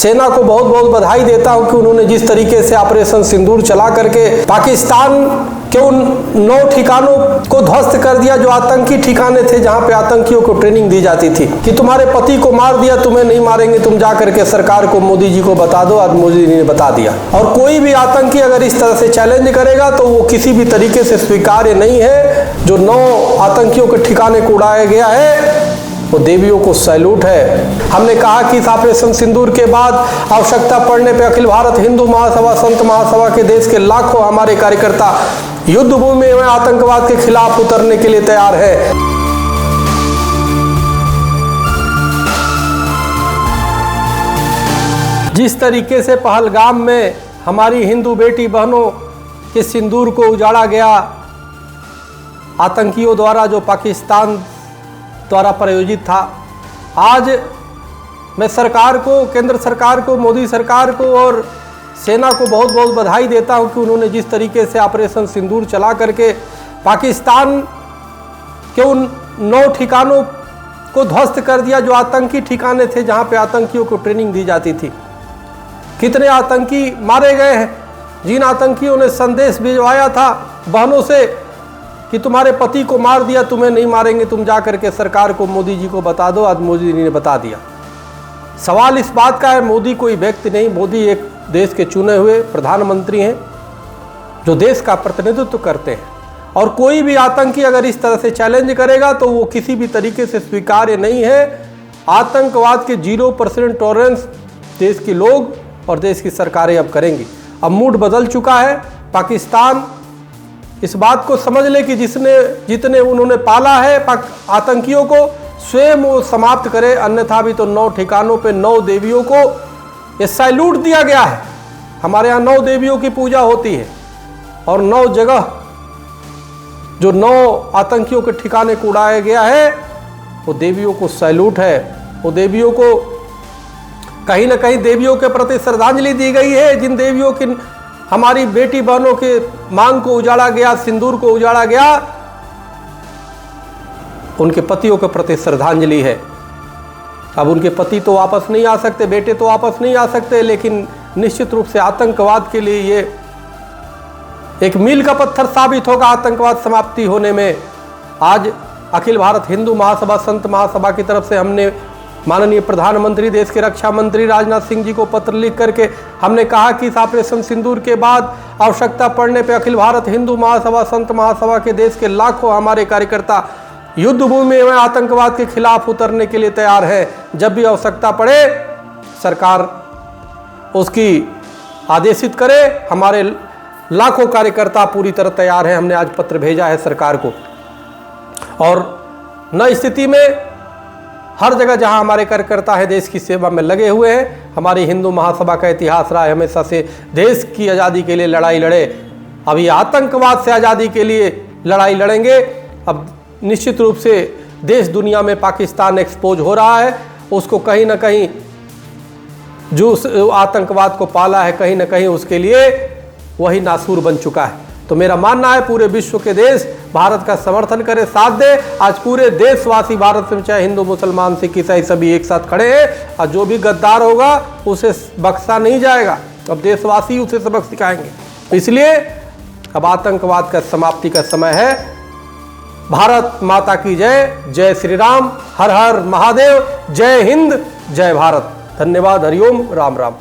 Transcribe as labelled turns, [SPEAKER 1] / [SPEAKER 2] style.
[SPEAKER 1] सेना को बहुत बहुत बधाई देता हूं कि उन्होंने जिस तरीके से ऑपरेशन सिंदूर चला करके पाकिस्तान के उन 9 ठिकानों को ध्वस्त कर दिया जो आतंकी ठिकाने थे, जहां पे आतंकियों को ट्रेनिंग दी जाती थी कि तुम्हारे पति को मार दिया, तुम्हें नहीं मारेंगे, तुम जा करके सरकार को, मोदी जी को बता दो। आज मोदी जी ने बता दिया। और कोई भी आतंकी अगर इस तरह से चैलेंज करेगा तो वो किसी भी तरीके से स्वीकार्य नहीं है। जो 9 आतंकियों के ठिकाने को उड़ाया गया है वो देवियों को सैल्यूट है। हमने कहा कि इस ऑपरेशन सिंदूर के बाद आवश्यकता पड़ने पर अखिल भारत हिंदू महासभा, संत महासभा के देश के लाखों हमारे कार्यकर्ता युद्ध भूमि में आतंकवाद के खिलाफ उतरने के लिए तैयार है। जिस तरीके से पहलगाम में हमारी हिंदू बेटी बहनों के सिंदूर को उजाड़ा गया आतंकियों द्वारा, जो पाकिस्तान द्वारा प्रायोजित था, आज मैं सरकार को, केंद्र सरकार को, मोदी सरकार को और सेना को बहुत बहुत बधाई देता हूं कि उन्होंने जिस तरीके से ऑपरेशन सिंदूर चला करके पाकिस्तान के उन 9 ठिकानों को ध्वस्त कर दिया जो आतंकी ठिकाने थे, जहां पे आतंकियों को ट्रेनिंग दी जाती थी। कितने आतंकी मारे गए हैं। जिन आतंकियों ने संदेश भिजवाया था बहनों से कि तुम्हारे पति को मार दिया, तुम्हें नहीं मारेंगे, तुम जा करके सरकार को, मोदी जी को बता दो। आज मोदी जी ने बता दिया। सवाल इस बात का है, मोदी कोई व्यक्ति नहीं, मोदी एक देश के चुने हुए प्रधानमंत्री हैं जो देश का प्रतिनिधित्व करते हैं। और कोई भी आतंकी अगर इस तरह से चैलेंज करेगा तो वो किसी भी तरीके से स्वीकार्य नहीं है। आतंकवाद के 0% टॉलरेंस देश के लोग और देश की सरकारें अब करेंगी। अब मूड बदल चुका है। पाकिस्तान इस बात को समझ ले कि जितने उन्होंने पाला है आतंकियों को, स्वयं वो समाप्त करे, अन्यथा भी तो 9 ठिकानों पे 9 देवियों को ये सैल्यूट दिया गया है। हमारे यहाँ 9 देवियों की पूजा होती है और 9 जगह जो 9 आतंकियों के ठिकाने को उड़ाया गया है वो देवियों को सैल्यूट है। वो देवियों को कहीं ना कहीं देवियों के प्रति श्रद्धांजलि दी गई है। जिन देवियों की हमारी बेटी बहनों के मांग को उजाड़ा गया, सिंदूर को उजाड़ा गया, उनके पतियों के प्रति श्रद्धांजलि है। अब उनके पति तो वापस नहीं आ सकते, बेटे तो वापस नहीं आ सकते, लेकिन निश्चित रूप से आतंकवाद के लिए ये एक मील का पत्थर साबित होगा आतंकवाद समाप्ति होने में। आज अखिल भारत हिंदू महासभा, संत महासभा की तरफ से हमने माननीय प्रधानमंत्री, देश के रक्षा मंत्री राजनाथ सिंह जी को पत्र लिख करके हमने कहा कि इस ऑपरेशन सिंदूर के बाद आवश्यकता पड़ने पर अखिल भारत हिंदू महासभा, संत महासभा के देश के लाखों हमारे कार्यकर्ता युद्ध भूमि में आतंकवाद के खिलाफ उतरने के लिए तैयार है। जब भी आवश्यकता पड़े सरकार उसकी आदेशित करे। हमारे लाखों कार्यकर्ता पूरी तरह तैयार हैं। हमने आज पत्र भेजा है सरकार को। और नई स्थिति में हर जगह जहां हमारे कार्यकर्ता है देश की सेवा में लगे हुए हैं। हमारी हिंदू महासभा का इतिहास रहा है हमेशा से देश की आज़ादी के लिए लड़ाई लड़े। अभी आतंकवाद से आज़ादी के लिए लड़ाई लड़ेंगे। अब निश्चित रूप से देश दुनिया में पाकिस्तान एक्सपोज हो रहा है। उसको कहीं ना कहीं जो आतंकवाद को पाला है, कहीं ना कहीं उसके लिए वही नासूर बन चुका है। तो मेरा मानना है पूरे विश्व के देश भारत का समर्थन करे, साथ दे। आज पूरे देशवासी भारत में, चाहे हिंदू, मुसलमान, सिख, ईसाई, सभी एक साथ खड़े हैं। और जो भी गद्दार होगा उसे बख्शा नहीं जाएगा। अब देशवासी उसे सबक सिखाएंगे। इसलिए अब आतंकवाद का समाप्ति का समय है। भारत माता की जय। जय श्री राम। हर हर महादेव। जय हिंद, जय भारत। धन्यवाद। हरिओम। राम राम।